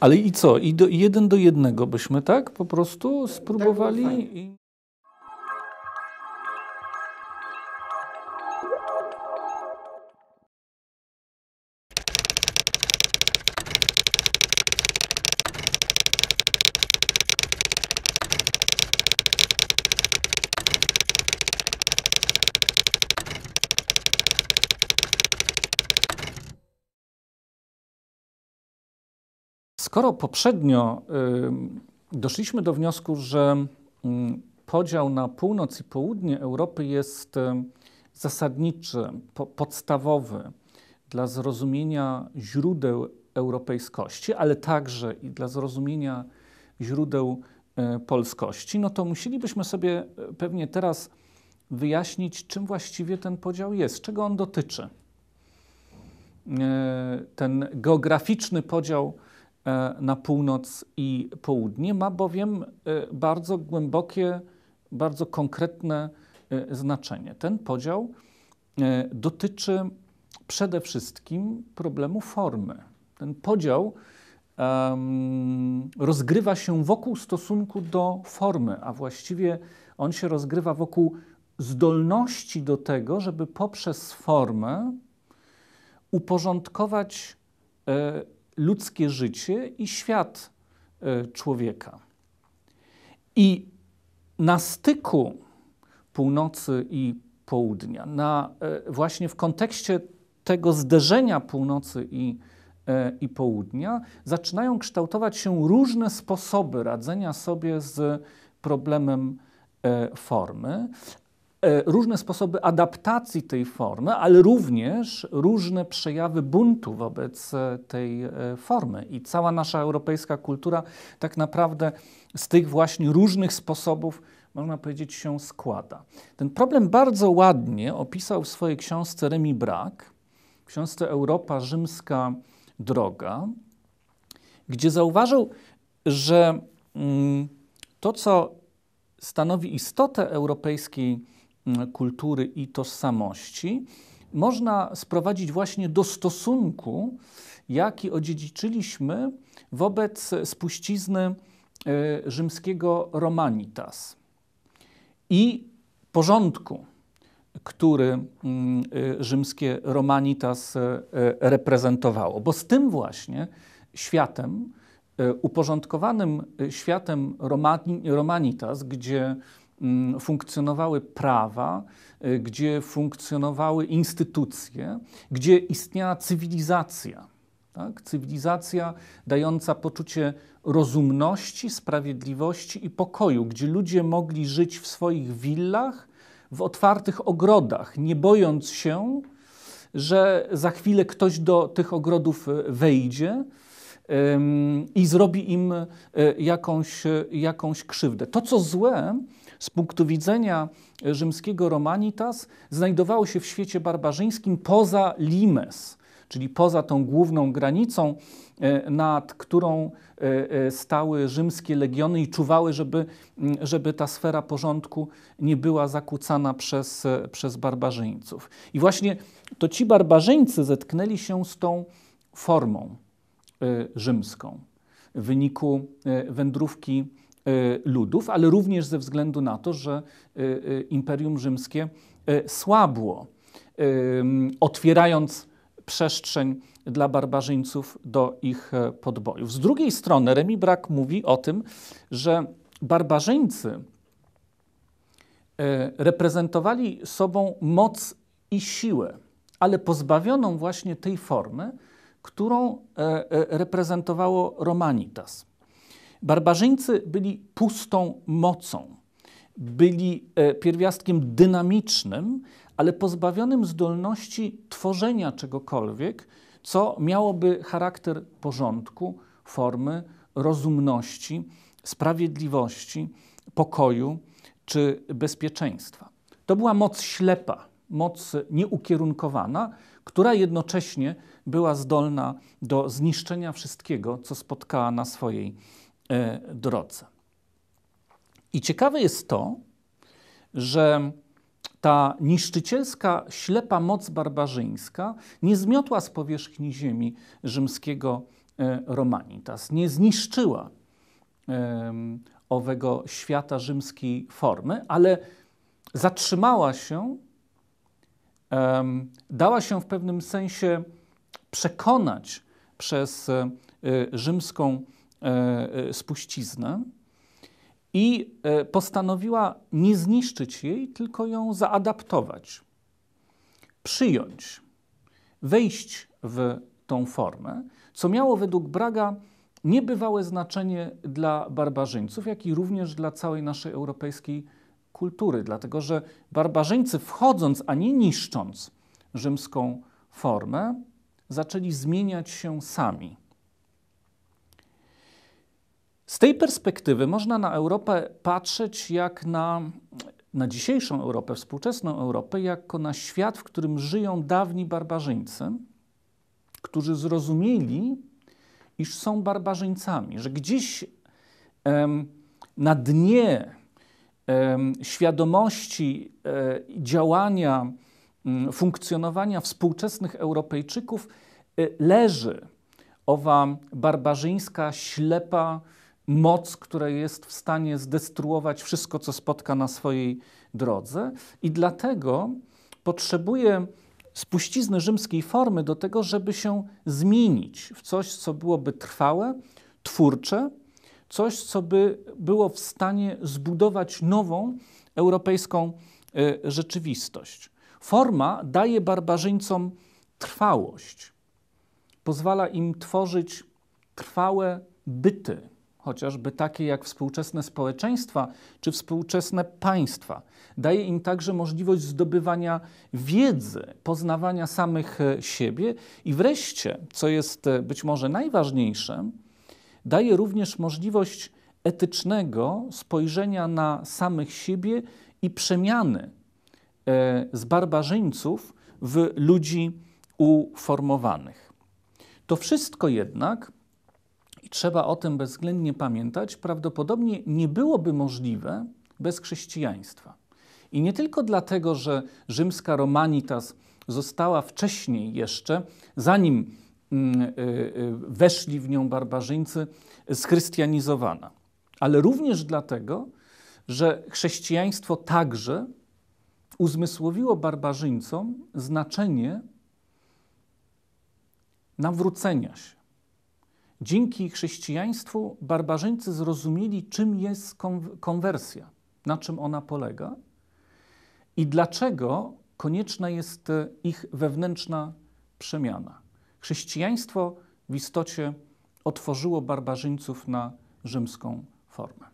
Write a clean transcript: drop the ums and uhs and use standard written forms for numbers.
Ale i co? I 1:1 byśmy tak po prostu spróbowali? Tak, Skoro poprzednio doszliśmy do wniosku, że podział na północ i południe Europy jest zasadniczy, podstawowy dla zrozumienia źródeł europejskości, ale także i dla zrozumienia źródeł polskości, no to musielibyśmy sobie pewnie teraz wyjaśnić, czym właściwie ten podział jest, czego on dotyczy. Ten geograficzny podział na północ i południe ma bowiem bardzo głębokie, bardzo konkretne znaczenie. Ten podział dotyczy przede wszystkim problemu formy. Ten podział rozgrywa się wokół stosunku do formy, a właściwie on się rozgrywa wokół zdolności do tego, żeby poprzez formę uporządkować ludzkie życie i świat człowieka. I na styku północy i południa, właśnie w kontekście tego zderzenia północy i południa, zaczynają kształtować się różne sposoby radzenia sobie z problemem formy, różne sposoby adaptacji tej formy, ale również różne przejawy buntu wobec tej formy. I cała nasza europejska kultura tak naprawdę z tych właśnie różnych sposobów, można powiedzieć, się składa. Ten problem bardzo ładnie opisał w swojej książce Remi Braque, w książce Europa Rzymska Droga, gdzie zauważył, że to, co stanowi istotę europejskiej kultury i tożsamości, można sprowadzić właśnie do stosunku, jaki odziedziczyliśmy wobec spuścizny rzymskiego Romanitas i porządku, który rzymskie Romanitas reprezentowało. Bo z tym właśnie światem, uporządkowanym światem Romanitas, gdzie funkcjonowały prawa, gdzie funkcjonowały instytucje, gdzie istniała cywilizacja, tak? Cywilizacja dająca poczucie rozumności, sprawiedliwości i pokoju, gdzie ludzie mogli żyć w swoich willach, w otwartych ogrodach, nie bojąc się, że za chwilę ktoś do tych ogrodów wejdzie i zrobi im jakąś krzywdę. To, co złe z punktu widzenia rzymskiego Romanitas, znajdowało się w świecie barbarzyńskim poza limes, czyli poza tą główną granicą, nad którą stały rzymskie legiony i czuwały, żeby ta sfera porządku nie była zakłócana przez barbarzyńców. I właśnie to ci barbarzyńcy zetknęli się z tą formą rzymską w wyniku wędrówki ludów, ale również ze względu na to, że Imperium Rzymskie słabło, otwierając przestrzeń dla barbarzyńców do ich podbojów. Z drugiej strony Remi Braque mówi o tym, że barbarzyńcy reprezentowali sobą moc i siłę, ale pozbawioną właśnie tej formy, którą reprezentowało Romanitas. Barbarzyńcy byli pustą mocą, byli pierwiastkiem dynamicznym, ale pozbawionym zdolności tworzenia czegokolwiek, co miałoby charakter porządku, formy, rozumności, sprawiedliwości, pokoju czy bezpieczeństwa. To była moc ślepa, moc nieukierunkowana, która jednocześnie była zdolna do zniszczenia wszystkiego, co spotkała na swojej drodze. I ciekawe jest to, że ta niszczycielska, ślepa moc barbarzyńska nie zmiotła z powierzchni ziemi rzymskiego Romanitas, nie zniszczyła owego świata rzymskiej formy, ale zatrzymała się, dała się w pewnym sensie przekonać przez rzymską spuściznę i postanowiła nie zniszczyć jej, tylko ją zaadaptować, przyjąć, wejść w tą formę, co miało według Braga niebywałe znaczenie dla barbarzyńców, jak i również dla całej naszej europejskiej kultury, dlatego że barbarzyńcy, wchodząc, a nie niszcząc rzymską formę, zaczęli zmieniać się sami. Z tej perspektywy można na Europę patrzeć jak na dzisiejszą Europę, współczesną Europę, jako na świat, w którym żyją dawni barbarzyńcy, którzy zrozumieli, iż są barbarzyńcami, że gdzieś na dnie świadomości działania, funkcjonowania współczesnych Europejczyków leży owa barbarzyńska, ślepa moc, która jest w stanie zdestruować wszystko, co spotka na swojej drodze, i dlatego potrzebuje spuścizny rzymskiej formy do tego, żeby się zmienić w coś, co byłoby trwałe, twórcze, coś, co by było w stanie zbudować nową europejską rzeczywistość. Forma daje barbarzyńcom trwałość, pozwala im tworzyć trwałe byty, chociażby takie jak współczesne społeczeństwa czy współczesne państwa. Daje im także możliwość zdobywania wiedzy, poznawania samych siebie i wreszcie, co jest być może najważniejsze, daje również możliwość etycznego spojrzenia na samych siebie i przemiany z barbarzyńców w ludzi uformowanych. To wszystko jednak, i trzeba o tym bezwzględnie pamiętać, prawdopodobnie nie byłoby możliwe bez chrześcijaństwa. I nie tylko dlatego, że rzymska Romanitas została wcześniej jeszcze, zanim weszli w nią barbarzyńcy, schrystianizowana, ale również dlatego, że chrześcijaństwo także uzmysłowiło barbarzyńcom znaczenie nawrócenia się. Dzięki chrześcijaństwu barbarzyńcy zrozumieli, czym jest konwersja, na czym ona polega i dlaczego konieczna jest ich wewnętrzna przemiana. Chrześcijaństwo w istocie otworzyło barbarzyńców na rzymską formę.